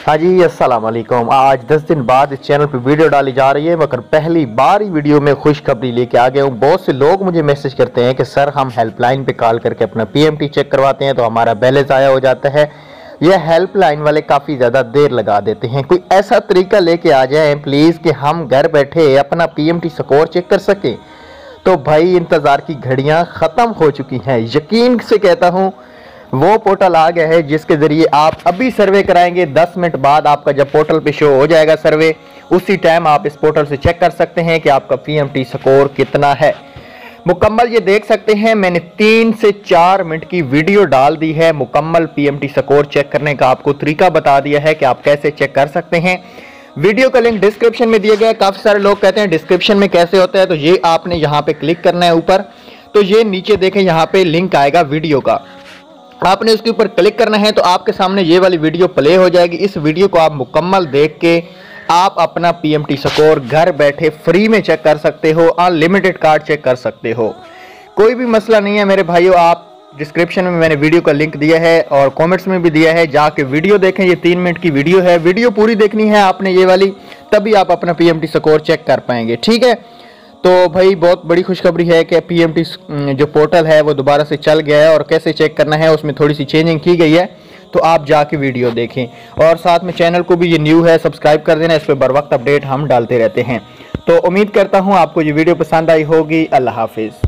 हाँ जी, अस्सलाम वालेकुम। आज 10 दिन बाद इस चैनल पे वीडियो डाली जा रही है, मगर पहली बार ही वीडियो में खुशखबरी लेके आ गया हूँ। बहुत से लोग मुझे मैसेज करते हैं कि सर हम हेल्पलाइन पे कॉल करके अपना पीएमटी चेक करवाते हैं तो हमारा बैलेंस आया हो जाता है। यह हेल्पलाइन वाले काफ़ी ज़्यादा देर लगा देते हैं। कोई ऐसा तरीका लेके आ जाए प्लीज़ कि हम घर बैठे अपना पीएमटी स्कोर चेक कर सकें। तो भाई इंतज़ार की घड़ियाँ ख़त्म हो चुकी हैं। यकीन से कहता हूँ वो पोर्टल आ गया है जिसके ज़रिए आप अभी सर्वे कराएंगे, 10 मिनट बाद आपका जब पोर्टल पे शो हो जाएगा सर्वे, उसी टाइम आप इस पोर्टल से चेक कर सकते हैं कि आपका पीएमटी स्कोर कितना है। मुकम्मल ये देख सकते हैं, मैंने 3 से 4 मिनट की वीडियो डाल दी है। मुकम्मल पीएमटी स्कोर चेक करने का आपको तरीका बता दिया है कि आप कैसे चेक कर सकते हैं। वीडियो का लिंक डिस्क्रिप्शन में दिया गया है। काफ़ी सारे लोग कहते हैं डिस्क्रिप्शन में कैसे होता है, तो ये आपने यहाँ पे क्लिक करना है ऊपर, तो ये नीचे देखें यहाँ पे लिंक आएगा वीडियो का, आपने उसके ऊपर क्लिक करना है तो आपके सामने ये वाली वीडियो प्ले हो जाएगी। इस वीडियो को आप मुकम्मल देख के आप अपना पीएमटी स्कोर घर बैठे फ्री में चेक कर सकते हो, अनलिमिटेड कार्ड चेक कर सकते हो। कोई भी मसला नहीं है मेरे भाइयों। आप डिस्क्रिप्शन में मैंने वीडियो का लिंक दिया है और कमेंट्स में भी दिया है, जाके वीडियो देखें। ये 3 मिनट की वीडियो है, वीडियो पूरी देखनी है आपने ये वाली, तभी आप अपना पीएमटी स्कोर चेक कर पाएंगे। ठीक है, तो भाई बहुत बड़ी खुशखबरी है कि पीएमटी जो पोर्टल है वो दोबारा से चल गया है और कैसे चेक करना है उसमें थोड़ी सी चेंजिंग की गई है, तो आप जाके वीडियो देखें। और साथ में चैनल को भी, ये न्यू है, सब्सक्राइब कर देना, इस पर बर वक्त अपडेट हम डालते रहते हैं। तो उम्मीद करता हूँ आपको ये वीडियो पसंद आई होगी। अल्लाह हाफिज़।